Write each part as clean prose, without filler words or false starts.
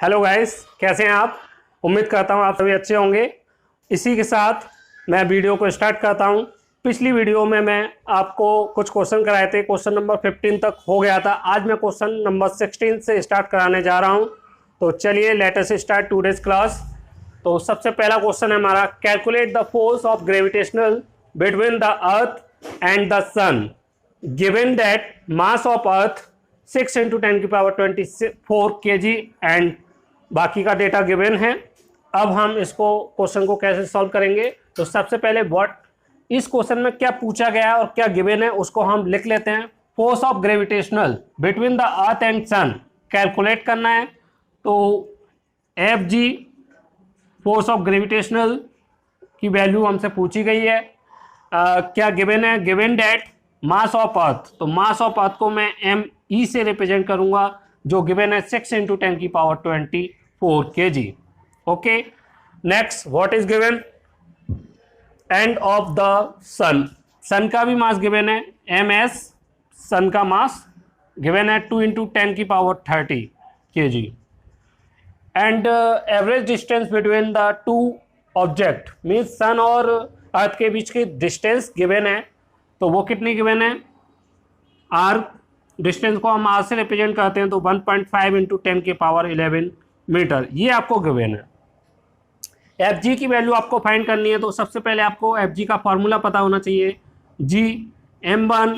Hello guys, कैसे हैं आप। उम्मीद करता हूं आप सभी अच्छे होंगे। इसी के साथ मैं वीडियो को स्टार्ट करता हूं। पिछली वीडियो में मैं आपको कुछ क्वेश्चन कराए थे, क्वेश्चन नंबर 15 तक हो गया था। आज मैं क्वेश्चन नंबर 16 से स्टार्ट कराने जा रहा हूं। तो चलिए let us start today's class. तो सबसे पहला क्वेश्चन है हमारा, calculate the force of gravitational between the earth and the sun given that mass of earth 6 into 10⁻24 kg and बाकी का डेटा गिवन है। अब हम इसको क्वेश्चन को कैसे सॉल्व करेंगे। तो सबसे पहले व्हाट इस क्वेश्चन में क्या पूछा गया और क्या गिवन है उसको हम लिख लेते हैं। Force of gravitational between the earth and sun calculate करना है। तो F G force of gravitational की वैल्यू हमसे पूछी गई है। क्या गिवन है, given that mass of earth. तो मास ऑफ अर्थ को मैं एम ई से रिप्रेजेंट करूंगा, जो गिवन है 6 into 10⁻24 kg। Okay, next what is given, and of the sun. Sun का भी मास गिवन है, एम एस सन का मास गिवन है 2 into 10⁻30 kg। And average distance between the two object means sun और earth के बीच की distance given है। तो वो कितनी गिवन है, आर डिस्टेंस को हम आर से रिप्रेजेंट करते हैं तो 1.5 इंटू 10⁻11 मीटर, ये आपको गिवन है। एफ जी की वैल्यू आपको फाइंड करनी है। तो सबसे पहले आपको एफ जी का फॉर्मूला पता होना चाहिए, G m1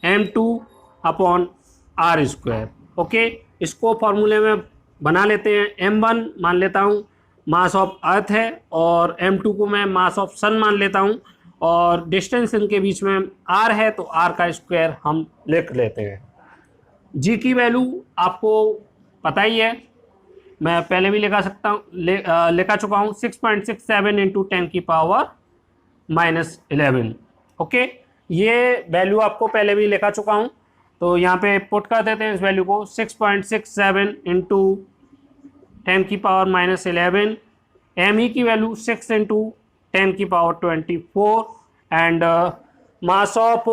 m2 upon R square. Okay, इसको फॉर्मूले में बना लेते हैं। m1 मान लेता हूँ मास ऑफ अर्थ है और m2 को मैं मास ऑफ सन मान लेता हूँ, और डिस्टेंस इनके बीच में r है तो r का स्क्वायर हम लिख लेते हैं। g की वैल्यू आपको पता ही है, मैं पहले भी लिखा सकता हूँ, लिखा चुका हूँ 6.67 इंटू 10⁻11। ओके, ये वैल्यू आपको पहले भी लिखा चुका हूँ। तो यहाँ पे पुट कर देते हैं इस वैल्यू को, 6.67 इंटू 10⁻11। एम ई की value 6 into 10⁻24 and mass of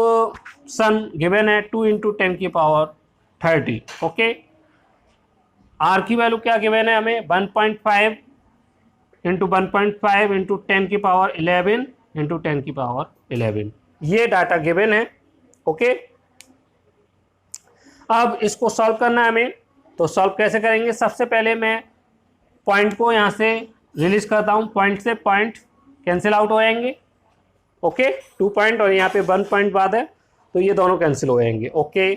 sun given है 2 इंटू 10⁻30। ओके, आर की वैल्यू क्या गिवन है हमें, 1.5 इंटू 1.5 इंटू 10⁻11 इंटू 10⁻11, ये डाटा गिवन है। ओके, अब इसको सॉल्व करना है हमें। तो सॉल्व कैसे करेंगे, सबसे पहले मैं पॉइंट को यहाँ से रिलीज करता हूँ, पॉइंट से पॉइंट कैंसिल आउट हो जाएंगे। ओके, 2 पॉइंट और यहाँ पे 1 पॉइंट बाद है तो ये दोनों कैंसिल हो जाएंगे। ओके,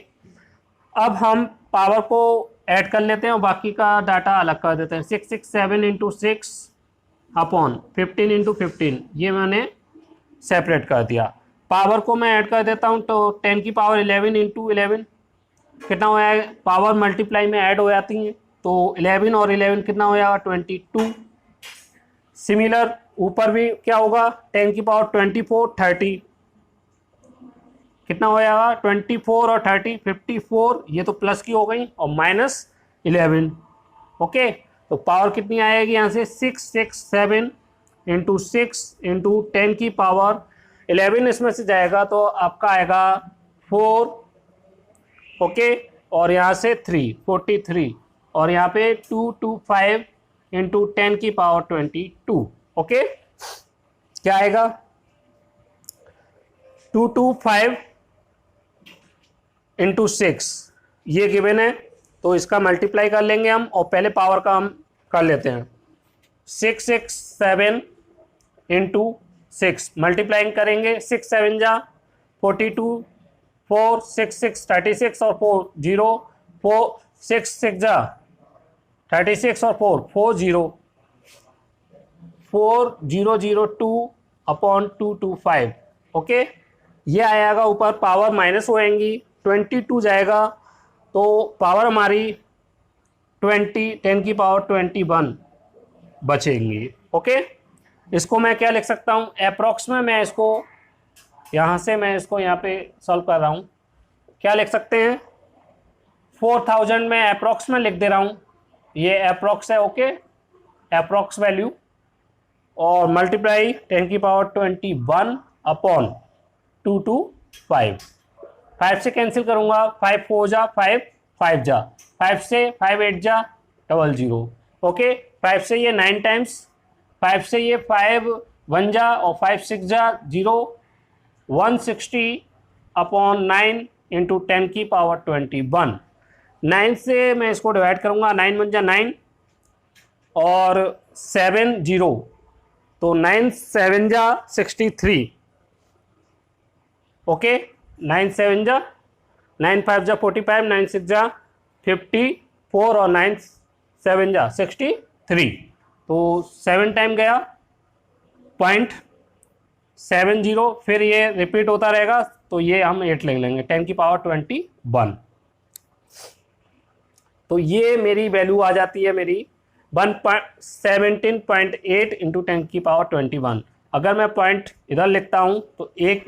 अब हम पावर को ऐड कर लेते हैं और बाकी का डाटा अलग कर देते हैं। 667 इंटू 6 अपॉन 15 इंटू 15, ये मैंने सेपरेट कर दिया। पावर को मैं ऐड कर देता हूँ तो 10⁻11 इंटू 11 कितना हो जाएगा, पावर मल्टीप्लाई में ऐड हो जाती हैं तो 11 और 11 कितना हो जाएगा, 22। सिमिलर ऊपर भी क्या होगा, 10⁻24 30 कितना हो जाएगा, 24 और 30 54, ये तो प्लस की हो गई, और -11। ओके, तो पावर कितनी आएगी यहाँ से, 667 इंटू 6 इंटू 10⁻11 इसमें से जाएगा तो आपका आएगा 4। ओके, और यहाँ से 3 43 और यहाँ पे 225 इंटू 10⁻22। ओके, क्या आएगा, 225 इंटू 6, ये गिवन है तो इसका मल्टीप्लाई कर लेंगे हम, और पहले पावर का हम कर लेते हैं। 667 इंटू 6 मल्टीप्लाइंग करेंगे, 6 7 जा 42, 4 6 6 36 और 4 0, 4 6 6 जा 36 और 4 40, 4002 अपॉन 225। ओके, ये आएगा ऊपर, पावर माइनस हो जाएंगी, 22 जाएगा तो पावर हमारी 10⁻21 बचेंगी। ओके, इसको मैं क्या लिख सकता हूँ, अप्रॉक्स में मैं इसको यहाँ से मैं इसको यहाँ पे सॉल्व कर रहा हूँ, क्या लिख सकते हैं, 4000 में अप्रॉक्स में लिख दे रहा हूँ, ये अप्रॉक्स है। ओके, अप्रॉक्स वैल्यू और मल्टीप्लाई 10⁻21 अपॉन 225, 5 से कैंसिल करूंगा, 5 4 जा 5 5 जा 5 से 5 8 जा 00। ओके, 5 से ये 9 टाइम्स, 5 से ये 5 1 जा और 5 6 जा 0, 160 अपॉन 9 इंटू 10 की पावर 21। 9 से मैं इसको डिवाइड करूंगा, 9 1 जा 9 और 7 0, तो 9 7 जा 63। ओके, 9 7 जा 9 5 जा 45, 9 6 जा 54 और 9 7 जा 63, तो 7 टाइम गया 0.70, फिर ये रिपीट होता रहेगा, तो ये हम 8 लिख लेंगे, 10 की पावर 21। तो ये मेरी वैल्यू आ जाती है मेरी 17.8 इंटू 10 की पावर 21। अगर मैं पॉइंट इधर लिखता हूं तो एक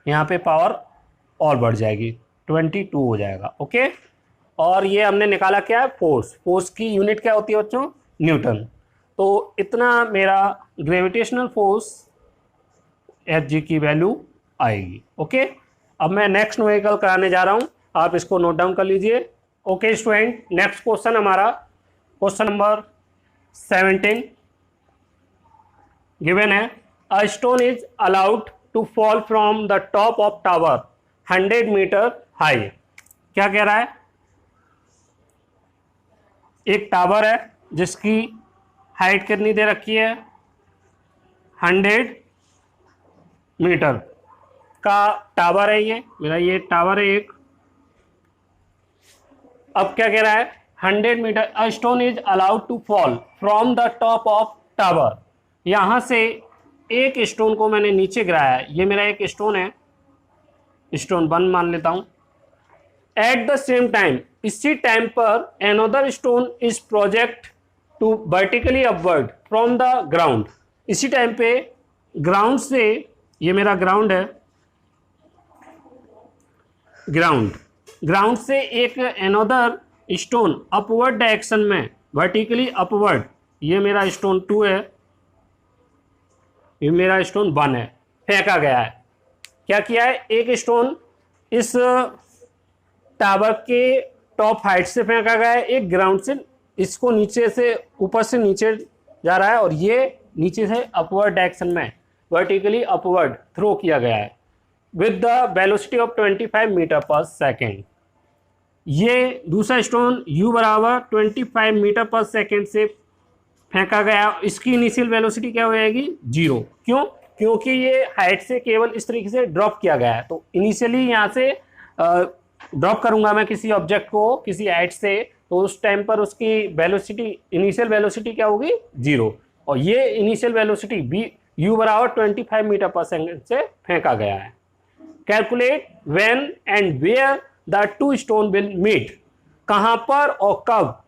यहाँ पे पावर और बढ़ जाएगी, 22 हो जाएगा। ओके, और ये हमने निकाला क्या है, फोर्स की यूनिट क्या होती है बच्चों, न्यूटन। तो इतना मेरा ग्रेविटेशनल फोर्स Fg की वैल्यू आएगी। ओके, अब मैं नेक्स्ट न्यूमेरिकल कराने जा रहा हूं, आप इसको नोट डाउन कर लीजिए। ओके स्टूडेंट, नेक्स्ट क्वेश्चन हमारा क्वेश्चन नंबर 17 गिवन है, a stone is allowed to fall from the top of tower 100 metre high. क्या कह रहा है, एक टावर है जिसकी हाइट कितनी दे रखी है, 100 मीटर का टावर है, ये मेरा ये टावर है एक। अब क्या कह रहा है, 100 metre, a stone is allowed to fall from the top of tower. यहां से एक स्टोन को मैंने नीचे गिराया है, ये मेरा एक स्टोन है, स्टोन 1 मान लेता हूं। एट द सेम टाइम, इसी टाइम पर another stone is project to vertically upward from the ground. इसी टाइम पे ग्राउंड से, ये मेरा ग्राउंड है, ग्राउंड से एक एनोदर स्टोन अपवर्ड डायरेक्शन में वर्टिकली अपवर्ड, ये मेरा स्टोन 2 है, ये मेरा स्टोन 1 है, फेंका गया है। क्या किया है, एक स्टोन इस टावर के टॉप हाइट से फेंका गया है, एक ग्राउंड से, इसको नीचे से ऊपर से नीचे जा रहा है, और ये नीचे से अपवर्ड डायरेक्शन में वर्टिकली अपवर्ड थ्रो किया गया है with the velocity of 25 metre पर सेकेंड। ये दूसरा स्टोन u बराबर 25 मीटर पर सेकेंड से फेंका गया, इसकी इनिशियल वेलोसिटी क्या हो जाएगी, 0। क्यों, क्योंकि ये हाइट से केवल इस तरीके से ड्रॉप किया गया है, तो इनिशियली यहाँ से ड्रॉप करूंगा मैं किसी ऑब्जेक्ट को किसी हाइट से, तो उस टाइम पर उसकी वेलोसिटी, इनिशियल वेलोसिटी क्या होगी, 0, और ये इनिशियल वेलोसिटी u बराबर 25 मीटर पर सेकेंड से फेंका गया है। Calculate when and where the two stone will meet, कहां पर और कब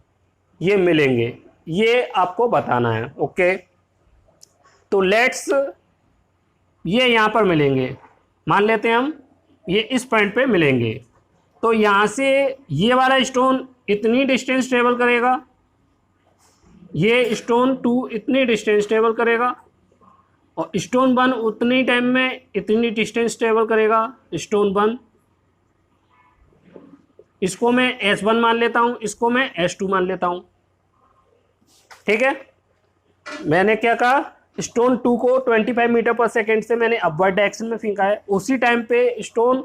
ये मिलेंगे, ये आपको बताना है। ओके, तो लेट्स, ये यहां पर मिलेंगे, मान लेते हैं हम ये इस पॉइंट पे मिलेंगे, तो यहां से ये वाला स्टोन इतनी डिस्टेंस ट्रेवल करेगा, ये स्टोन 2 इतनी डिस्टेंस ट्रेवल करेगा, और स्टोन 1 उतनी टाइम में इतनी डिस्टेंस ट्रेवल करेगा, स्टोन 1। इसको मैं S1 मान लेता हूं, इसको मैं S2 मान लेता हूं। ठीक है, मैंने क्या कहा, स्टोन 2 को 25 मीटर पर सेकेंड से मैंने अपवर्ड डायरेक्शन में फेंका है, उसी टाइम पे स्टोन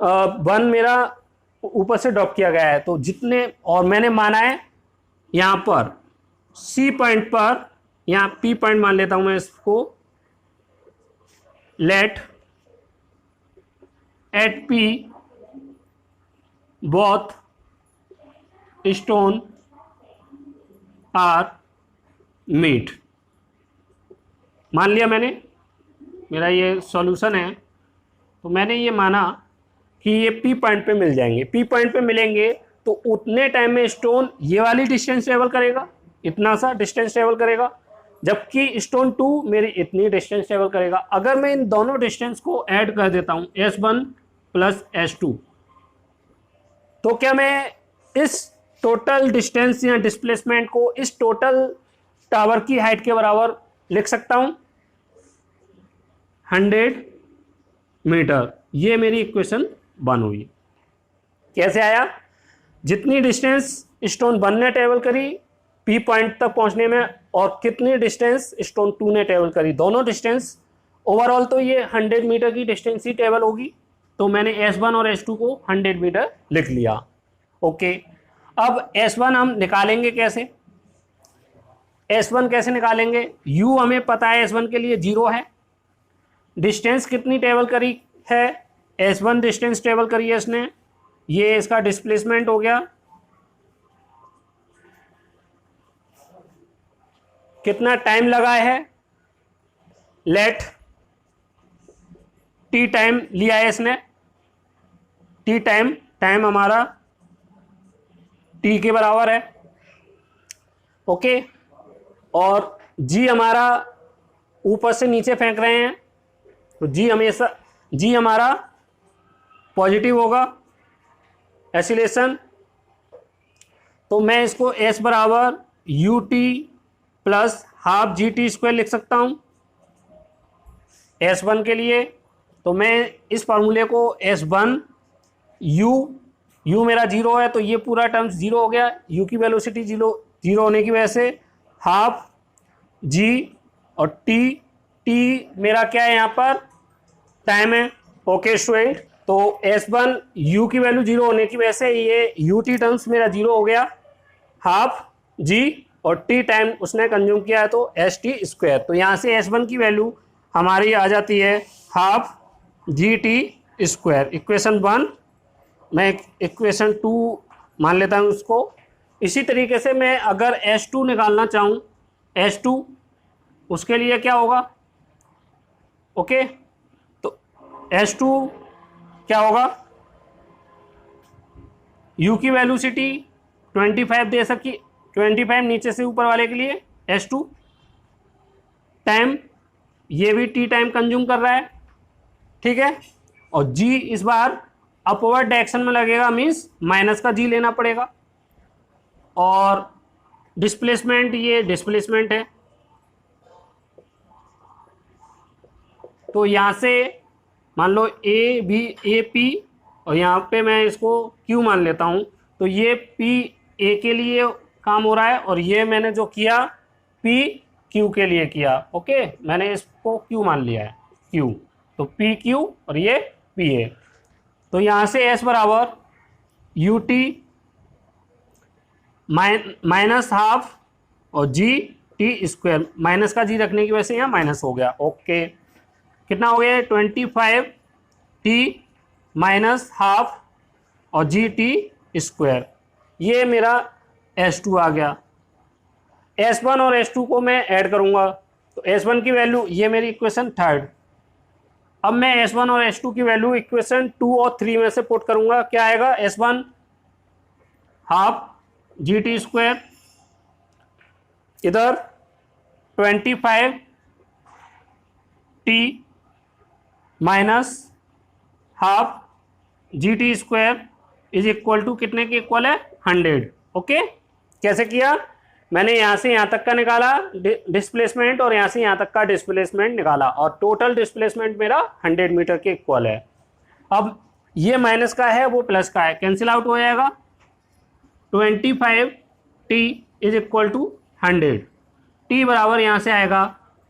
1 मेरा ऊपर से ड्रॉप किया गया है, तो जितने, और मैंने माना है यहां पर C पॉइंट पर, यहां P पॉइंट मान लेता हूं मैं इसको, let at P both stone are meet. मान लिया मैंने, मेरा ये सॉल्यूशन है, तो मैंने ये माना कि ये P पॉइंट पे मिल जाएंगे। P पॉइंट पे मिलेंगे तो उतने टाइम में स्टोन ये वाली डिस्टेंस ट्रेवल करेगा, इतना सा डिस्टेंस ट्रेवल करेगा, जबकि स्टोन 2 मेरी इतनी डिस्टेंस ट्रेवल करेगा। अगर मैं इन दोनों डिस्टेंस को ऐड कर देता हूं, S1 प्लस S2, तो क्या मैं इस टोटल डिस्टेंस या डिस्प्लेसमेंट को इस टोटल टावर की हाइट के बराबर लिख सकता हूं, 100 मीटर। ये मेरी इक्वेशन 1 हुई। कैसे आया, जितनी डिस्टेंस स्टोन 1 ने ट्रेवल करी पी पॉइंट तक पहुंचने में और कितनी डिस्टेंस स्टोन 2 ने ट्रेवल करी, दोनों डिस्टेंस ओवरऑल तो ये 100 मीटर की डिस्टेंस ही ट्रेवल होगी। तो मैंने S1 और S2 को 100 मीटर लिख लिया। ओके, अब S1 हम निकालेंगे कैसे? S1 कैसे निकालेंगे? U हमें पता है S1 के लिए 0 है। डिस्टेंस कितनी ट्रेवल करी है? S1 डिस्टेंस ट्रेवल करी है इसने, ये इसका डिस्प्लेसमेंट हो गया। कितना टाइम लगा है? लेट टी टाइम लिया है इसने, टी टाइम हमारा टी के बराबर है। ओके, और जी हमारा ऊपर से नीचे फेंक रहे हैं तो जी हमारा पॉजिटिव होगा एसिलेशन। तो मैं इसको S बराबर U T plus half G T square लिख सकता हूं S1 के लिए। तो मैं इस फार्मूले को S1 U मेरा 0 है तो ये पूरा टर्म्स 0 हो गया। U की वेलोसिटी 0 होने की वजह से हाफ G और T मेरा क्या है यहाँ पर? टाइम है। ओके स्टूडेंट, तो S1 U की वैल्यू 0 होने की वजह से ये UT टर्म्स मेरा 0 हो गया, हाफ G और T टाइम उसने कंज्यूम किया है तो ST स्क्वायर। तो यहाँ से S1 की वैल्यू हमारी आ जाती है हाफ GT स्क्वायर। इक्वेशन 1 मैं इक्वेशन 2 मान लेता हूँ उसको। इसी तरीके से मैं अगर S2 निकालना चाहूँ, S2 उसके लिए क्या होगा? ओके, तो S2 क्या होगा? U की वेलोसिटी 25 दे सकी, 25 नीचे से ऊपर वाले के लिए S2 टाइम, ये भी T टाइम कंज्यूम कर रहा है, ठीक है। और G इस बार अपवर्ड डायरेक्शन में लगेगा, मीन्स माइनस का G लेना पड़ेगा। और डिस्प्लेसमेंट, ये डिस्प्लेसमेंट है तो यहाँ से मान लो ए पी और यहाँ पे मैं इसको Q मान लेता हूँ। तो ये P A के लिए काम हो रहा है और ये मैंने जो किया P Q के लिए किया। ओके, मैंने इसको Q मान लिया है, Q, तो P Q और ये P A। तो यहाँ से S बराबर यू टी माइनस हाफ और जी टी स्क्वायर, माइनस का जी रखने की वजह से यहाँ माइनस हो गया। ओके, कितना हो गया? 25 टी माइनस हाफ और जी टी स्क्वायर, ये मेरा S2 आ गया। S1 और S2 को मैं ऐड करूँगा तो S1 की वैल्यू, ये मेरी इक्वेशन 3। अब मैं S1 और S2 की वैल्यू इक्वेशन 2 और 3 में से पुट करूँगा। क्या आएगा? S1 half G T square, इधर 25 T minus half G T square is equal to कितने के इक्वल है? 100। ओके, कैसे किया? मैंने यहाँ से यहाँ तक का निकाला डिस्प्लेसमेंट और यहाँ से यहाँ तक का डिस्प्लेसमेंट निकाला और टोटल डिस्प्लेसमेंट मेरा 100 मीटर के इक्वल है। अब ये माइनस का है, वो प्लस का है, कैंसिल आउट हो जाएगा। 25 T is equal to 100, T बराबर यहाँ से आएगा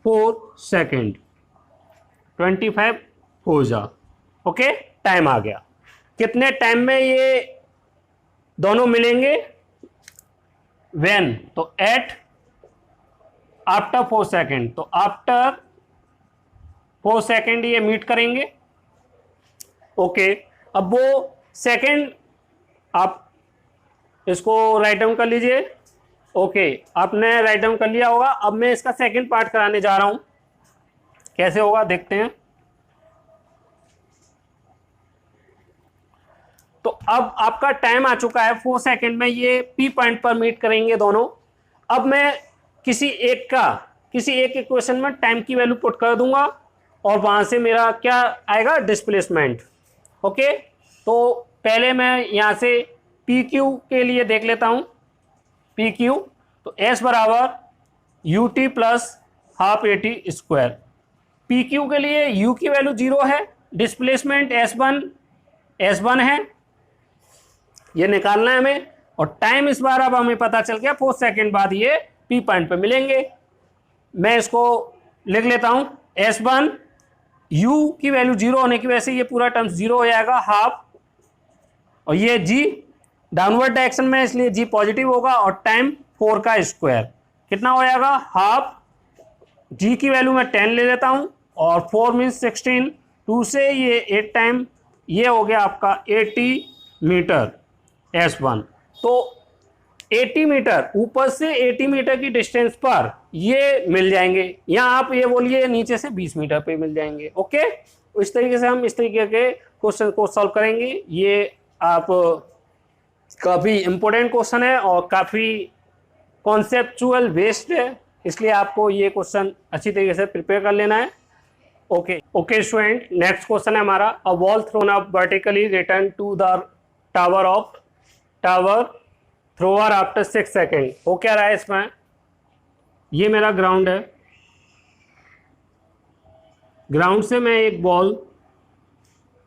4 सेकेंड, 25 हो जा। ओके, टाइम आ गया। कितने टाइम में ये दोनों मिलेंगे? व्हेन, तो एट आफ्टर 4 सेकेंड, तो आफ्टर 4 सेकेंड ये मीट करेंगे। ओके, अब वो सेकेंड आप इसको राइट डाउन कर लीजिए। ओके, आपने राइट डाउन कर लिया होगा। अब मैं इसका सेकेंड पार्ट कराने जा रहा हूं, कैसे होगा देखते हैं। तो अब आपका टाइम आ चुका है 4 सेकेंड में, ये पी पॉइंट पर मीट करेंगे दोनों। अब मैं किसी एक इक्वेशन में टाइम की वैल्यू पुट कर दूंगा और वहां से मेरा क्या आएगा? डिस्प्लेसमेंट। ओके, तो पहले मैं यहां से पी क्यू के लिए देख लेता हूं। पी क्यू, तो एस बराबर U T plus half A T square. P Q के लिए यू की वैल्यू 0 है, डिस्प्लेसमेंट S1 है, ये निकालना है हमें। और टाइम इस बार अब हमें पता चल गया 4 सेकेंड बाद ये पी पॉइंट पे मिलेंगे। मैं इसको लिख लेता हूं, S1 u की वैल्यू 0 होने की वजह से ये पूरा टर्म 0 हो जाएगा, हाफ, और ये g डाउनवर्ड डायरेक्शन में इसलिए g पॉजिटिव होगा, और टाइम 4 का स्क्वायर कितना हो जाएगा, हाफ, g की वैल्यू मैं 10 ले लेता हूं, और 4 मीन्स 16, 2 से ये 8 टाइम, ये हो गया आपका 80 मीटर S1। तो 80 मीटर ऊपर से 80 मीटर की डिस्टेंस पर ये मिल जाएंगे, या आप ये बोलिए नीचे से 20 मीटर पे मिल जाएंगे। ओके, इस तरीके से हम इस तरीके के क्वेश्चन को सॉल्व करेंगे। ये आप काफ़ी इंपॉर्टेंट क्वेश्चन है और काफ़ी कॉन्सेप्चुअल बेस्ड है, इसलिए आपको ये क्वेश्चन अच्छी तरीके से प्रिपेयर कर लेना है। ओके स्टूडेंट, नेक्स्ट क्वेश्चन है हमारा, a ball thrown up vertically return to the tower thrower after 6 second. हो क्या रहा है इसमें, ये मेरा ग्राउंड है, ग्राउंड से मैं एक बॉल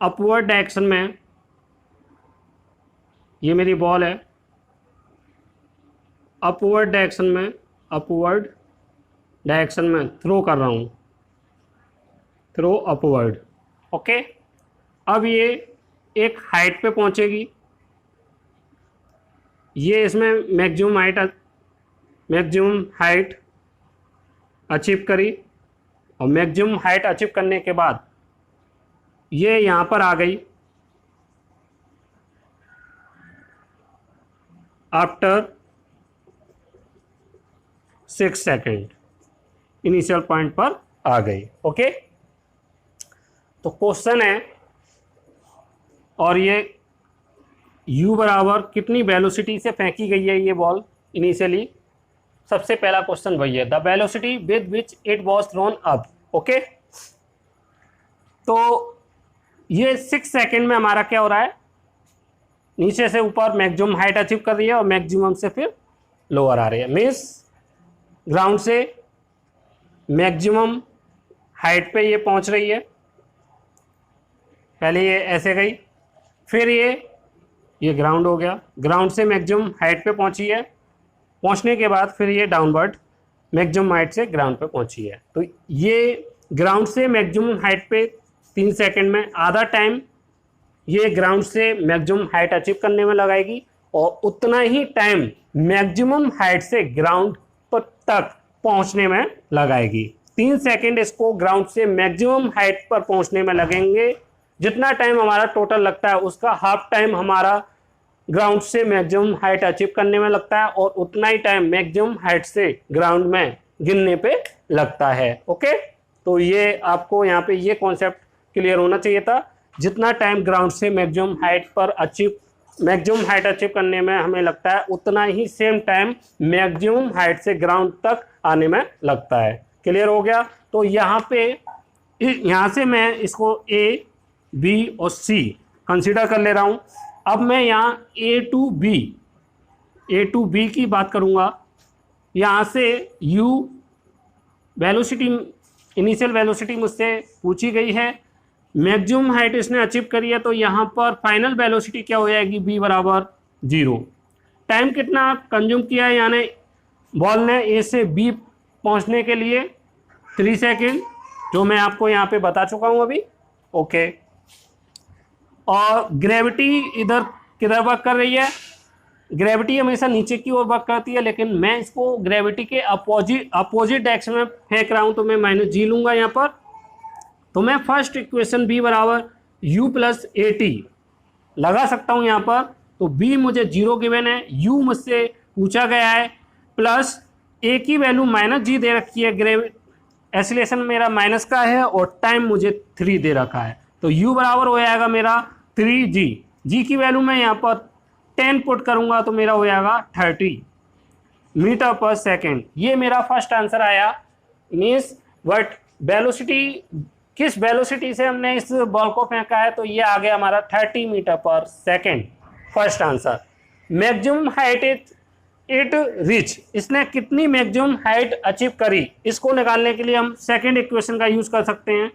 अपवर्ड डायरेक्शन में, ये मेरी बॉल है, अपवर्ड डायरेक्शन में थ्रो कर रहा हूँ, थ्रो अपवर्ड। ओके, अब ये एक हाइट पे पहुँचेगी, ये इसमें मैक्सिमम हाइट अचीव करी, और मैक्सिमम हाइट अचीव करने के बाद ये यहाँ पर आ गई आफ्टर 6 सेकेंड, इनिशियल पॉइंट पर आ गई। ओके, तो क्वेश्चन है, और ये u बराबर कितनी वेलोसिटी से फेंकी गई है ये बॉल इनिशियली, सबसे पहला क्वेश्चन वही है, the velocity with which it was throne up. Okay, तो ये 6 सेकेंड में हमारा क्या हो रहा है, नीचे से ऊपर मैक्सिमम हाइट अचीव कर रही है और मैक्सिमम से फिर लोअर आ रही है, मीन्स ग्राउंड से मैक्सिमम हाइट पे ये पहुंच रही है, पहले ये ऐसे गई, फिर ये ग्राउंड हो गया, ग्राउंड से मैक्सिमम हाइट पे पहुंची है, पहुंचने के बाद फिर ये डाउनवर्ड मैक्सिमम हाइट से ग्राउंड पे पहुंची है। तो ये ग्राउंड से मैक्सिमम हाइट पे 3 सेकेंड में आधा टाइम ये ग्राउंड से मैक्सिमम हाइट अचीव करने में लगाएगी, और उतना ही टाइम मैक्सिमम हाइट से ग्राउंड पर तक पहुंचने में लगाएगी। 3 सेकेंड इसको ग्राउंड से मैक्सिमम हाइट पर पहुंचने में लगेंगे, जितना टाइम हमारा टोटल लगता है उसका हाफ टाइम हमारा ग्राउंड से मैक्सिमम हाइट अचीव करने में लगता है, और उतना ही टाइम मैक्सिमम हाइट से ग्राउंड में गिरने पे लगता है। ओके, तो ये आपको यहाँ पे ये कॉन्सेप्ट क्लियर होना चाहिए था, जितना टाइम ग्राउंड से मैक्सिमम हाइट अचीव करने में हमें लगता है, उतना ही सेम टाइम मैक्सिमम हाइट से ग्राउंड तक आने में लगता है। क्लियर हो गया। तो यहाँ से मैं इसको ए, बी और सी कंसीडर कर ले रहा हूँ। अब मैं यहाँ ए टू बी की बात करूँगा। यहाँ से u वेलोसिटी, इनिशियल वेलोसिटी मुझसे पूछी गई है, मैक्सिमम हाइट इसने अचीव करी है, तो यहाँ पर फाइनल वेलोसिटी क्या हो जाएगी, b बराबर 0। टाइम कितना कंज्यूम किया है, यानी बॉल ने ए से बी पहुँचने के लिए 3 सेकेंड, जो मैं आपको यहाँ पे बता चुका हूँ अभी। ओके, और ग्रेविटी इधर किधर वर्क कर रही है, ग्रेविटी हमेशा नीचे की ओर वर्क करती है, लेकिन मैं इसको ग्रेविटी के अपोजिट डायरेक्शन में फेंक रहा हूँ, तो मैं -g लूँगा यहाँ पर। तो मैं फर्स्ट इक्वेशन b बराबर u प्लस AT लगा सकता हूँ यहाँ पर। तो b मुझे 0 गिवन है, u मुझसे पूछा गया है, प्लस a की वैल्यू -g दे रखी है, एसिलेशन मेरा माइनस का है, और टाइम मुझे 3 दे रखा है। तो u बराबर हो जाएगा मेरा 3g, g की वैल्यू मैं यहाँ पर 10 पुट करूँगा, तो मेरा हो जाएगा 30 मीटर पर सेकेंड। ये मेरा फर्स्ट आंसर आया। मीन्स बट वेलोसिटी, किस वेलोसिटी से हमने इस बॉल को फेंका है, तो ये आ गया हमारा 30 मीटर पर second, first answer. Maximum height it reach, इसने कितनी मैक्सिमम हाइट अचीव करी, इसको निकालने के लिए हम सेकेंड इक्वेशन का यूज कर सकते हैं।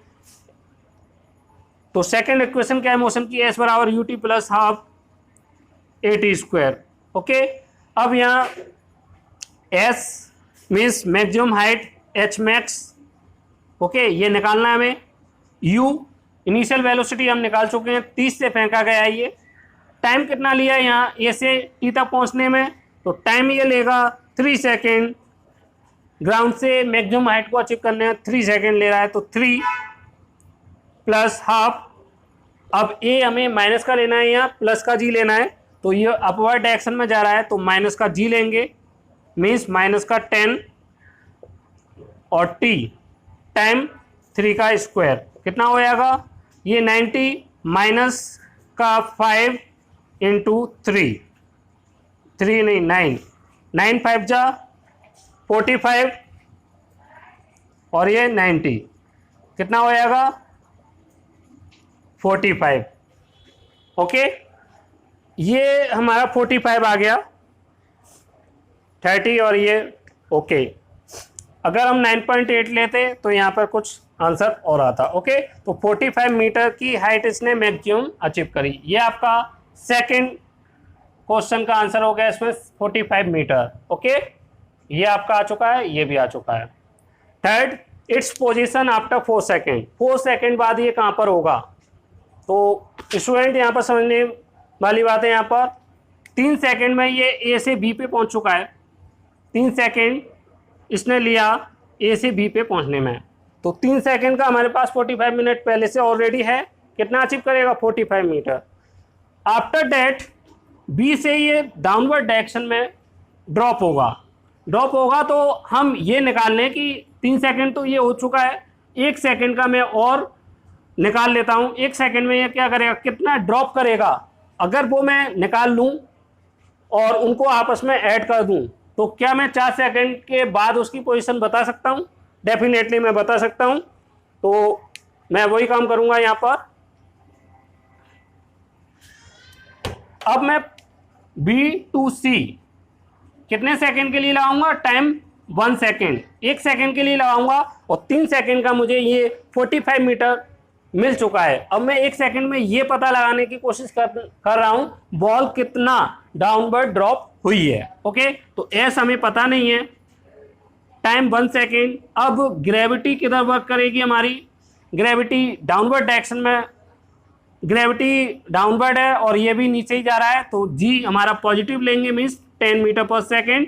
तो सेकेंड इक्वेशन क्या है मोशन की, s बराबर ut plus half AT square. Okay, अब यहाँ S means maximum height, H max, okay, ये निकालना है हमें। यू इनिशियल वेलोसिटी हम निकाल चुके हैं, 30 से फेंका गया है ये। टाइम कितना लिया है यहाँ ए से टी तक पहुँचने में, तो टाइम ये लेगा 3 सेकेंड। ग्राउंड से मैक्सिमम हाइट को अचीव करने में 3 सेकेंड ले रहा है, तो 3 प्लस हाफ। अब ए हमें माइनस का लेना है, यहाँ प्लस का जी लेना है, तो ये अपवर्ड डायरेक्शन में जा रहा है, तो माइनस का जी लेंगे, मीन्स माइनस का 10 और टी टाइम 3 का स्क्वायर कितना हो जाएगा, ये 90 माइनस का 5 इंटू 3 नहीं 9 5 जा 45 और ये 90 कितना हो जाएगा 45। ओके, ये हमारा 45 आ गया, 30 और ये ओके। अगर हम 9.8 लेते तो यहाँ पर कुछ आंसर और आता। ओके, तो 45 मीटर की हाइट इसने मैक्सिमम अचीव करी। ये आपका सेकंड क्वेश्चन का आंसर हो गया इसमें 45 मीटर। ओके, ये आपका आ चुका है, ये भी आ चुका है। Third, its position after 4 second. 4 second बाद ये कहाँ पर होगा, तो स्टूडेंट यहाँ पर समझने वाली बात है। यहाँ पर 3 सेकेंड में ये ए से बी पे पहुँच चुका है। 3 सेकेंड इसने लिया ए से बी पे पहुँचने में, तो 3 सेकेंड का हमारे पास 45 मिनट पहले से ऑलरेडी है। कितना अचीव करेगा 45 मीटर। आफ्टर दैट बी से ये डाउनवर्ड डायरेक्शन में ड्रॉप होगा तो हम ये निकाल लें कि 3 सेकेंड तो ये हो चुका है, 1 सेकेंड का मैं और निकाल लेता हूँ। 1 सेकेंड में ये क्या करेगा, कितना ड्रॉप करेगा, अगर वो मैं निकाल लूँ और उनको आपस में ऐड कर दूँ, तो क्या मैं 4 सेकेंड के बाद उसकी पोजीशन बता सकता हूँ? डेफिनेटली मैं बता सकता हूँ। तो मैं वही काम करूँगा यहाँ पर। अब मैं बी टू सी कितने सेकेंड के लिए लगाऊंगा, टाइम 1 सेकेंड, 1 सेकेंड के लिए लगाऊंगा, और 3 सेकेंड का मुझे ये 45 मीटर मिल चुका है। अब मैं 1 सेकेंड में ये पता लगाने की कोशिश कर रहा हूँ बॉल कितना डाउनवर्ड ड्रॉप हुई है। ओके, तो एस हमें पता नहीं है, टाइम 1 सेकेंड। अब ग्रेविटी किधर वर्क करेगी हमारी, ग्रेविटी डाउनवर्ड डायरेक्शन में, ग्रेविटी डाउनवर्ड है और ये भी नीचे ही जा रहा है, तो जी हमारा पॉजिटिव लेंगे, मीन्स 10 मीटर पर सेकेंड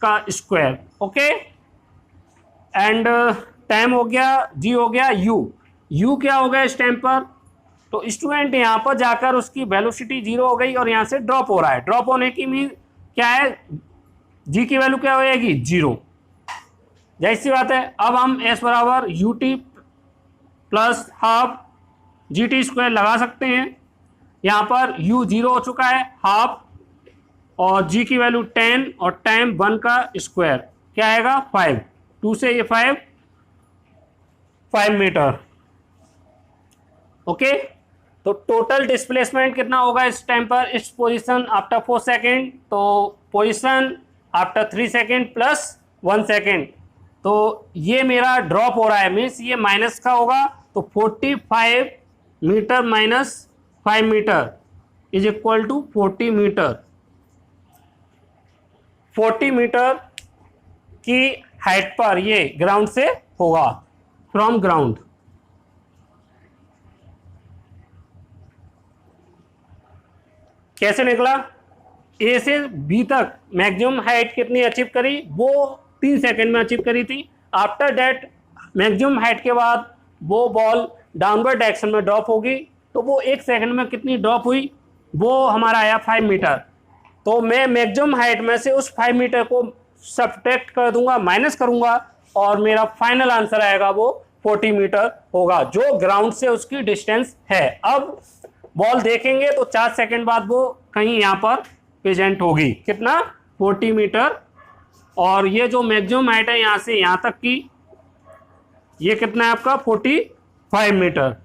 का स्क्वायर। ओके, एंड टाइम हो गया, जी हो गया, यू क्या हो गया इस टाइम पर, तो स्टूडेंट यहाँ पर जाकर उसकी वेलोसिटी 0 हो गई और यहाँ से ड्रॉप हो रहा है। ड्रॉप होने की मीन क्या है, जी की वैल्यू क्या हो जाएगी 0, जैसी बात है। अब हम एस बराबर U T plus half G T square लगा सकते हैं। यहाँ पर u 0 हो चुका है, हाफ, और g की वैल्यू 10 और टाइम 1 का स्क्वायर क्या आएगा 5, 2 से ये 5 मीटर। ओके, तो टोटल डिस्प्लेसमेंट कितना होगा इस टाइम पर, इस पोजीशन आफ्टर 4 सेकेंड, तो position after 3 second plus 1 second, तो ये मेरा ड्रॉप हो रहा है, मीन्स ये माइनस का होगा, तो 45 metre minus 5 metre is equal to 40 metre. 40 metre की हाइट पर ये ग्राउंड से होगा, फ्रॉम ग्राउंड। कैसे निकला, ए से बी तक मैक्सिमम हाइट कितनी अचीव करी, वो 3 सेकेंड में अचीव करी थी। आफ्टर दैट मैक्सिमम हाइट के बाद वो बॉल डाउनवर्ड डायरेक्शन में ड्रॉप होगी, तो वो 1 सेकेंड में कितनी ड्रॉप हुई, वो हमारा आया 5 मीटर। तो मैं मैक्सिमम हाइट में से उस 5 मीटर को सब्ट्रैक्ट कर दूंगा, माइनस करूंगा, और मेरा फाइनल आंसर आएगा वो 40 मीटर होगा, जो ग्राउंड से उसकी डिस्टेंस है। अब बॉल देखेंगे तो 4 सेकेंड बाद वो कहीं यहाँ पर प्रेजेंट होगी, कितना 40 मीटर, और ये जो मैक्सिमम हाइट है यहाँ से यहाँ तक की, ये कितना है आपका 45 मीटर।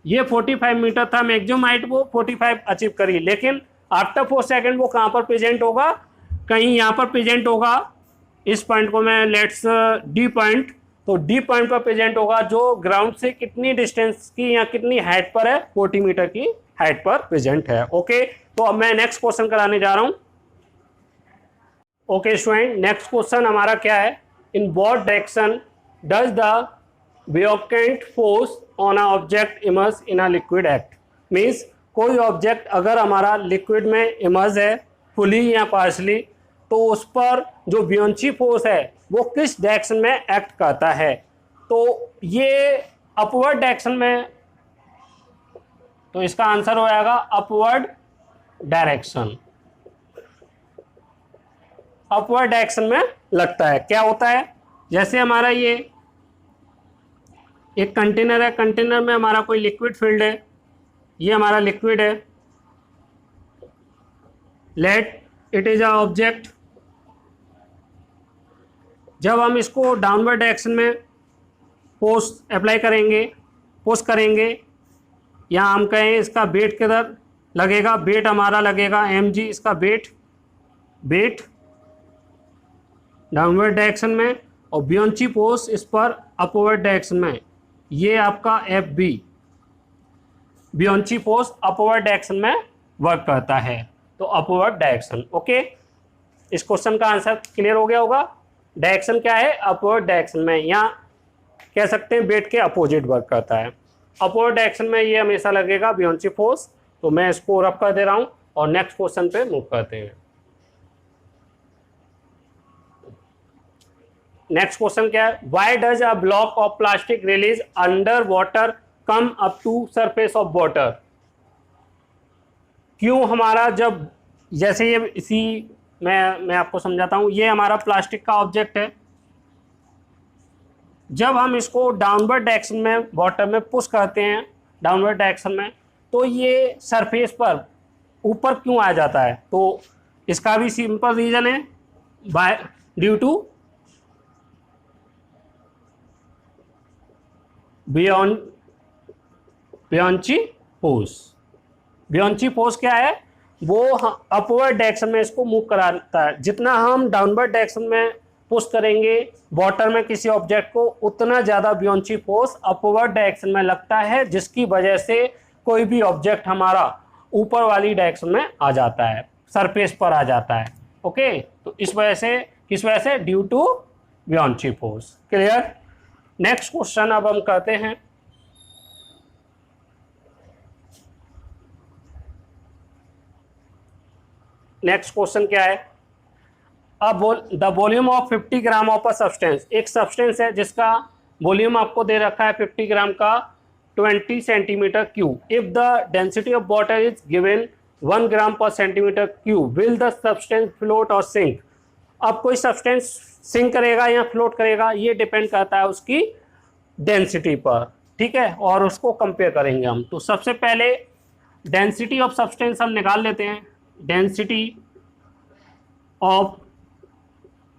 ये 45 मीटर था मैक्सिमम हाइट, वो 45 अचीव करी, लेकिन आफ्टर 4 सेकेंड वो कहाँ पर प्रेजेंट होगा, कहीं यहाँ पर प्रेजेंट होगा। इस पॉइंट को मैं लेट्स डी पॉइंट, तो डी पॉइंट पर प्रेजेंट होगा, जो ग्राउंड से कितनी डिस्टेंस की या कितनी हाइट पर है, 40 मीटर की हाइट पर प्रेजेंट है। ओके, तो अब मैं नेक्स्ट क्वेश्चन कराने जा रहा हूँ। ओके स्टूडेंट, नेक्स्ट क्वेश्चन हमारा क्या है, in what direction does the buoyant force on a object immerse in a liquid act. Means कोई ऑब्जेक्ट अगर हमारा लिक्विड में इमर्ज है फुली या पार्शली, तो उस पर जो बुओयंसी फोर्स है वो किस डायरेक्शन में एक्ट करता है। तो ये अपवर्ड डायरेक्शन में, तो इसका आंसर हो जाएगा अपवर्ड डायरेक्शन। अपवर्ड डायरेक्शन में लगता है। क्या होता है, जैसे हमारा ये एक कंटेनर है, कंटेनर में हमारा कोई लिक्विड फील्ड है, ये हमारा लिक्विड है, let it is a object. जब हम इसको डाउनवर्ड डायरेक्शन में फोर्स अप्लाई करेंगे, पुश करेंगे, या हम कहें इसका वेट किधर लगेगा, वेट हमारा लगेगा mg, इसका वेट डाउनवर्ड डायरेक्शन में, और बुओयंसी फोर्स इस पर अपवर्ड डायरेक्शन में, ये आपका Fb, बुओयंसी फोर्स अपवर्ड डायरेक्शन में वर्क करता है, तो अपवर्ड डायरेक्शन। ओके, इस क्वेश्चन का आंसर क्लियर हो गया होगा। डायरेक्शन क्या है, अपवर्ड डायरेक्शन में, या कह सकते हैं वेट के अपोजिट वर्क करता है। अपवर्ड डायरेक्शन में ये हमेशा लगेगा बुओयंसी फोर्स। तो मैं इसको रफ कर दे रहा हूं और नेक्स्ट क्वेश्चन पे मूव करते हैं। नेक्स्ट क्वेश्चन क्या है, why does a block of plastic release under water come up to surface of water. क्यों हमारा जब, जैसे ये इसी मैं आपको समझाता हूं, ये हमारा प्लास्टिक का ऑब्जेक्ट है, जब हम इसको डाउनवर्ड डायरेक्शन में वाटर में पुश करते हैं डाउनवर्ड डायरेक्शन में, तो ये सरफेस पर ऊपर क्यों आ जाता है। तो इसका भी सिंपल रीजन है, by due to buoyancy force. Buoyancy force क्या है, वो अपवर्ड डायरेक्शन में इसको मूव कराता है। जितना हम डाउनवर्ड डायरेक्शन में पुश करेंगे वाटर में किसी ऑब्जेक्ट को, उतना ज़्यादा बुओयंसी फोर्स अपवर्ड डायरेक्शन में लगता है, जिसकी वजह से कोई भी ऑब्जेक्ट हमारा ऊपर वाली डायरेक्शन में आ जाता है, सरफेस पर आ जाता है। ओके, तो इस वजह से, किस वजह से, due to buoyancy force. Clear. Next question अब हम करते हैं। नेक्स्ट क्वेश्चन क्या है, अब the volume of 50 gram of a substance. एक सब्सटेंस है जिसका वॉल्यूम आपको दे रखा है 50 ग्राम का 20 centimetre cube. If the density of water is given 1 gram पर centimetre cube, will the substance float और सिंक। अब कोई सब्सटेंस सिंक करेगा या फ्लोट करेगा, ये डिपेंड करता है उसकी डेंसिटी पर, ठीक है, और उसको कंपेयर करेंगे हम। तो सबसे पहले डेंसिटी ऑफ सब्सटेंस हम निकाल लेते हैं। Density of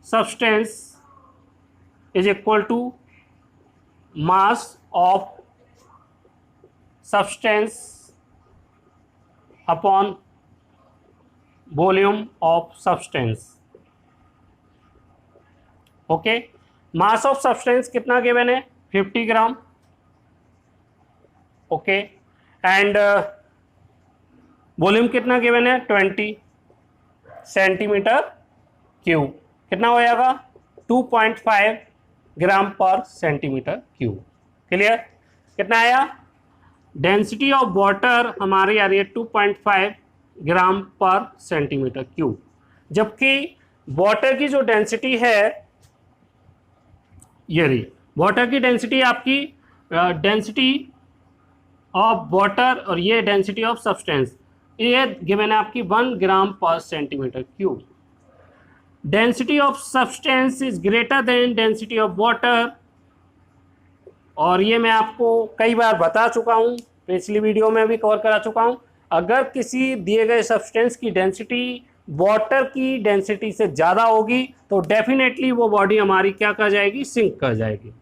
substance is equal to mass of substance upon volume of substance। Okay, mass of substance कितना गिवन है, 50 ग्राम। ओके, एंड वॉल्यूम कितना गिवन है, 20 सेंटीमीटर क्यूब। कितना हो जाएगा, 2.5 ग्राम पर सेंटीमीटर क्यूब। क्लियर। कितना आया, डेंसिटी ऑफ वाटर हमारी आ रही है 2.5 ग्राम पर सेंटीमीटर क्यूब, जबकि वाटर की जो डेंसिटी है, ये रही वाटर की डेंसिटी, आपकी डेंसिटी ऑफ वाटर, और ये डेंसिटी ऑफ सब्सटेंस, ये गिवन है आपकी 1 ग्राम पर centimetre cube. Density of substance is greater than density of water, और ये मैं आपको कई बार बता चुका हूँ, पिछली वीडियो में भी कवर करा चुका हूँ। अगर किसी दिए गए सब्सटेंस की डेंसिटी वाटर की डेंसिटी से ज़्यादा होगी, तो डेफिनेटली वो बॉडी हमारी क्या कर जाएगी, सिंक कर जाएगी।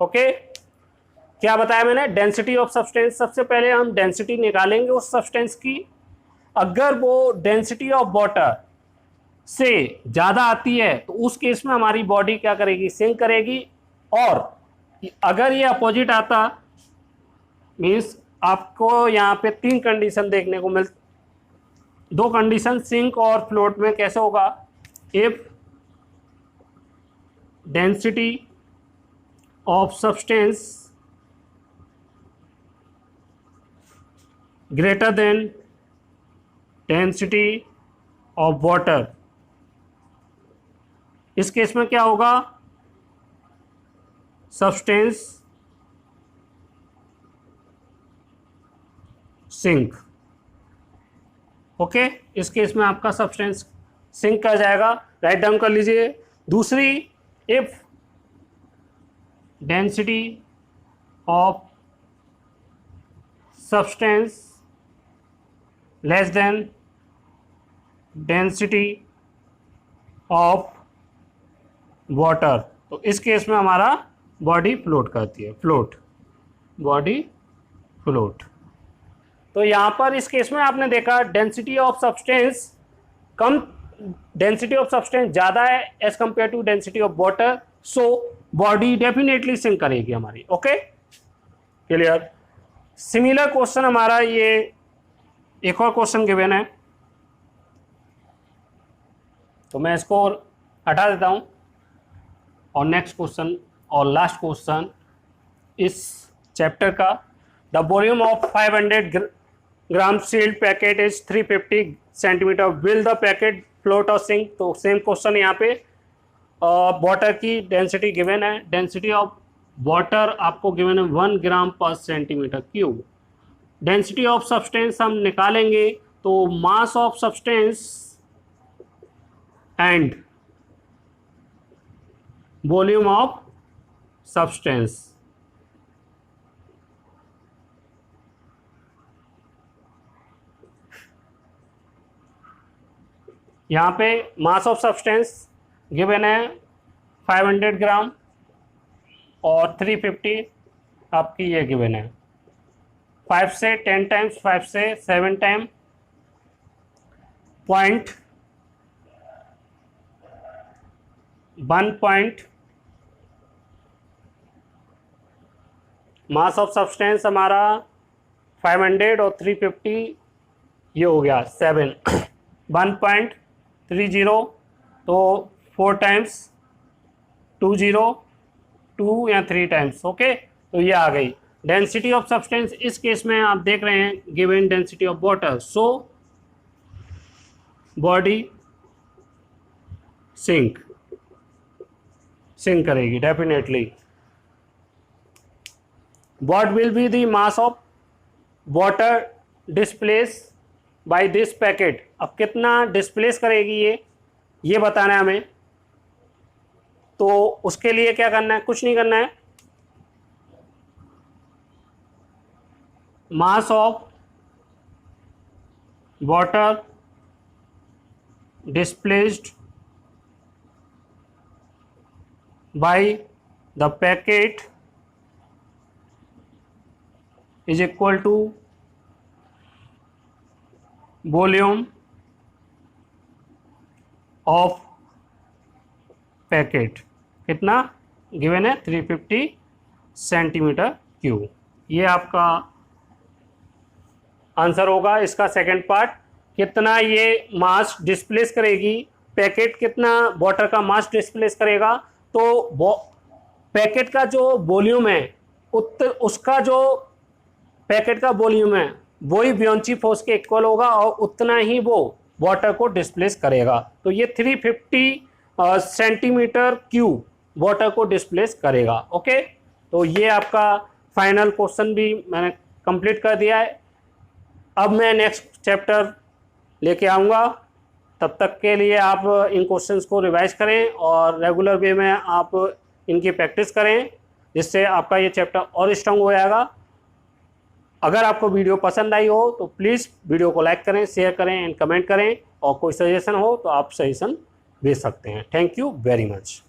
ओके, क्या बताया मैंने, डेंसिटी ऑफ सब्सटेंस। सबसे पहले हम डेंसिटी निकालेंगे उस सब्सटेंस की। अगर वो डेंसिटी ऑफ वाटर से ज़्यादा आती है, तो उस केस में हमारी बॉडी क्या करेगी, सिंक करेगी। और अगर ये अपोजिट आता, मीन्स आपको यहाँ पे 3 कंडीशन देखने को दो कंडीशन सिंक और फ्लोट में कैसे होगा, if density of substance greater than density of water, इस केस में क्या होगा, सब्सटेंस सिंक। ओके, इस केस में आपका सब्सटेंस सिंक कर जाएगा, राइट डाउन कर लीजिए। दूसरी, if density of substance less than density of water, तो इस केस में हमारा बॉडी फ्लोट करती है, फ्लोट, बॉडी फ्लोट। तो यहाँ पर इस केस में आपने देखा डेंसिटी ऑफ सब्सटेंस कम, डेंसिटी ऑफ सब्सटेंस ज़्यादा है as compare to density of water, so body definitely sink करेगी हमारी। Okay, clear. सिमिलर क्वेश्चन हमारा ये एक और क्वेश्चन गिवन है, तो मैं इसको हटा देता हूँ और नेक्स्ट क्वेश्चन और लास्ट क्वेश्चन इस चैप्टर का, the volume of 500 gram sealed packet is 350 centimetre, will the packet float और सिंक। तो सेम क्वेश्चन यहाँ पे वाटर की डेंसिटी गिवन है, डेंसिटी ऑफ वाटर आपको गिवन है 1 ग्राम पर centimetre cube. Density of substance हम निकालेंगे तो mass of substance and volume of substance. यहाँ पे मास ऑफ सब्सटेंस गिवन है 500 ग्राम और 350 आपकी ये गिवन है, 5 से 10 टाइम्स, 5 से 7 time, point 1 mass of substance हमारा 500 और 350 ये हो गया 7, 1.30, तो 4 टाइम्स 20, 2 या 3 टाइम्स। ओके, तो ये आ गई डेंसिटी ऑफ सब्सटेंस। इस केस में आप देख रहे हैं given density of water, so body sink करेगी definitely. What will be the mass of water displaced by this packet? अब कितना डिस्प्लेस करेगी ये बताना है हमें। तो उसके लिए क्या करना है, कुछ नहीं करना है, mass of water displaced by the packet is equal to volume of packet. कितना गिवन है, 350 सेंटीमीटर क्यूब। ये आपका आंसर होगा इसका सेकंड पार्ट। कितना ये मास डिस्प्लेस करेगी पैकेट, कितना वाटर का मास डिस्प्लेस करेगा, तो पैकेट का जो वॉल्यूम है उसका जो पैकेट का वॉल्यूम है वही ब्योंची फोर्स के इक्वल होगा और उतना ही वो वाटर को डिस्प्लेस करेगा। तो ये 350 सेंटीमीटर क्यूब वाटर को डिस्प्लेस करेगा। ओके, तो ये आपका फाइनल क्वेश्चन भी मैंने कंप्लीट कर दिया है। अब मैं नेक्स्ट चैप्टर लेके आऊँगा, तब तक के लिए आप इन क्वेश्चंस को रिवाइज करें और रेगुलर वे में आप इनकी प्रैक्टिस करें, जिससे आपका ये चैप्टर और स्ट्रांग हो जाएगा। अगर आपको वीडियो पसंद आई हो तो प्लीज़ वीडियो को लाइक करें, शेयर करें एंड कमेंट करें, और कोई सजेशन हो तो आप सजेशन भेज सकते हैं। Thank you very much.